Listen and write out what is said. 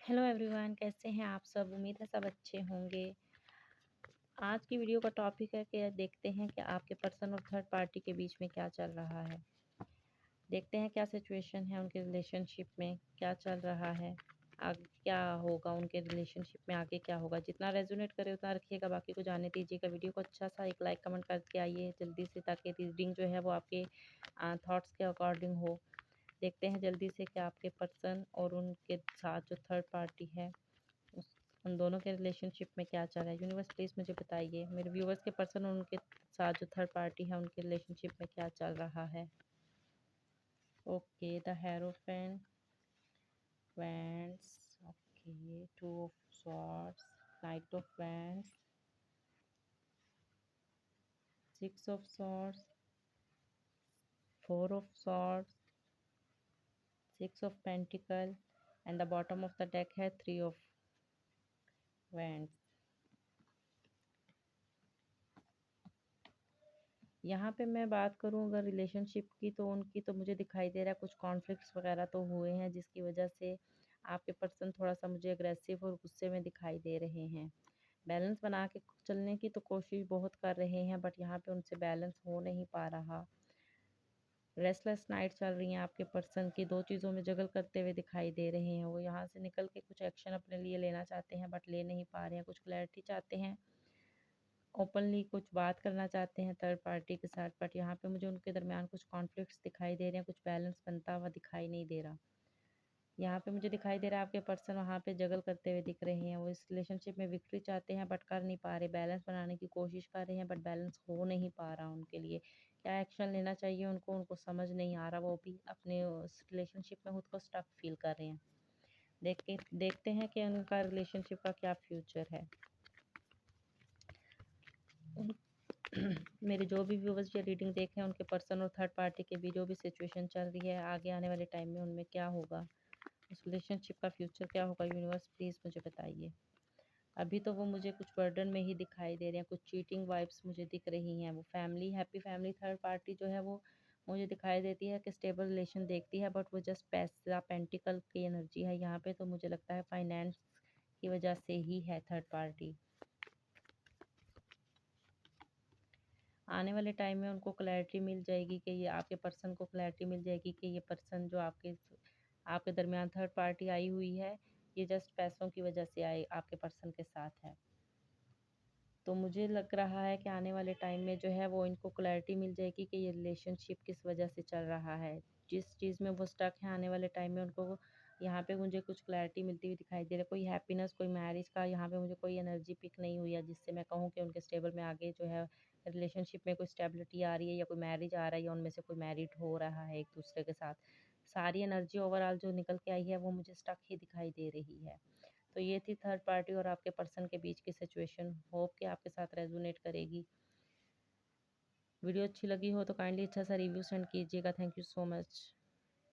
Hello everyone, कैसे हैं आप सब। उम्मीद है सब अच्छे होंगे। आज की वीडियो का टॉपिक है कि देखते हैं कि आपके पर्सन और थर्ड पार्टी के बीच में क्या चल रहा है। देखते हैं क्या सिचुएशन है उनके रिलेशनशिप में, क्या चल रहा है, आगे क्या होगा उनके रिलेशनशिप में, आगे क्या होगा। जितना रेजोनेट करे उतना रखिएगा, बाकी को जाने दीजिएगा। वीडियो को अच्छा सा एक लाइक कमेंट करके आइए जल्दी से, ताकि रीडिंग जो है वो आपके थॉट्स के अकॉर्डिंग हो। देखते हैं जल्दी से कि आपके पर्सन और उनके साथ जो थर्ड पार्टी है उस उन दोनों के रिलेशनशिप में क्या चल रहा है। यूनिवर्स प्लीज़ मुझे बताइए, मेरे व्यूवर्स के पर्सन और उनके साथ जो थर्ड पार्टी है उनके रिलेशनशिप में क्या चल रहा है। Okay, the hierophant, wands, okay, two of swords, night of wands, six of swords, four of swords, six of pentacle and the bottom of the deck है थ्री ऑफ वैंड्स। यहाँ पे मैं बात करूँ अगर रिलेशनशिप की, तो उनकी तो मुझे दिखाई दे रहा है कुछ कॉन्फ्लिक्ट्स वगैरह तो हुए हैं, जिसकी वजह से आपके पर्सन थोड़ा सा मुझे अग्रेसिव और गुस्से में दिखाई दे रहे हैं। बैलेंस बना के चलने की तो कोशिश बहुत कर रहे हैं, बट यहाँ पे उनसे बैलेंस हो नहीं पा रहा। रेस्टलेस नाइट चल रही हैं आपके पर्सन की, दो चीज़ों में जगल करते हुए दिखाई दे रहे हैं। वो यहाँ से निकल के कुछ एक्शन अपने लिए लेना चाहते हैं, बट ले नहीं पा रहे हैं। कुछ क्लैरिटी चाहते हैं, ओपनली कुछ बात करना चाहते हैं थर्ड पार्टी के साथ, बट यहाँ पे मुझे उनके दरमियान कुछ कॉन्फ्लिक्ट्स दिखाई दे रहे हैं, कुछ बैलेंस बनता हुआ दिखाई नहीं दे रहा। यहाँ पे मुझे दिखाई दे रहा है आपके पर्सन वहाँ पे जगल करते हुए दिख रहे हैं। वो इस रिलेशनशिप में विक्ट्री चाहते हैं बट कर नहीं पा रहे, बैलेंस बनाने की कोशिश कर रहे हैं बट बैलेंस हो नहीं पा रहा उनके लिए। क्या एक्शन लेना चाहिए उनको, उनको समझ नहीं आ रहा। वो भी अपने उस रिलेशनशिप में खुद को स्टक फील कर रहे हैं। देखते हैं कि उनका रिलेशनशिप का क्या फ्यूचर है। मेरे जो भी व्यूवर्स ये रीडिंग देख रहे हैं, उनके पर्सन और थर्ड पार्टी के भी जो भी सिचुएशन चल रही है, आगे आने वाले टाइम में उनमें क्या होगा, उस रिलेशनशिप का फ्यूचर क्या होगा। यूनिवर्स प्लीज़ मुझे बताइए। अभी तो वो मुझे कुछ बर्डन में ही दिखाई दे रहे हैं, कुछ चीटिंग वाइब्स मुझे दिख रही हैं। वो family, happy family third party जो है वो मुझे दिखाई देती है कि स्टेबल रिलेशन देखती है, बट वो जस्ट पैसा पेंटिकल की एनर्जी है यहाँ पे। तो मुझे लगता है फाइनेंस की वजह से ही है थर्ड पार्टी। आने वाले टाइम में उनको क्लैरिटी मिल जाएगी कि ये आपके पर्सन को क्लैरिटी मिल जाएगी कि ये पर्सन जो आपके दरमियान थर्ड पार्टी आई हुई है, ये जस्ट पैसों की वजह से आए आपके पर्सन के साथ है। तो मुझे लग रहा है कि आने वाले टाइम में जो है वो इनको क्लैरिटी मिल जाएगी कि ये रिलेशनशिप किस वजह से चल रहा है, जिस चीज़ में वो स्टक है। आने वाले टाइम में उनको यहाँ पे मुझे कुछ क्लैरिटी मिलती हुई दिखाई दे रहा है। कोई हैप्पीनेस, कोई मैरिज का यहाँ पे मुझे कोई एनर्जी पिक नहीं हुई है, जिससे मैं कहूँ कि उनके स्टेबल में आगे जो है रिलेशनशिप में कोई स्टेबिलिटी आ रही है, या कोई मैरिज आ रहा है, या उनमें से कोई मैरिड हो रहा है एक दूसरे के साथ। सारी एनर्जी ओवरऑल जो निकल के आई है वो मुझे स्टक ही दिखाई दे रही है। तो ये थी थर्ड पार्टी और आपके पर्सन के बीच की सिचुएशन। होप कि आपके साथ रेजोनेट करेगी। वीडियो अच्छी लगी हो तो काइंडली अच्छा सा रिव्यू सेंड कीजिएगा। Thank you so much.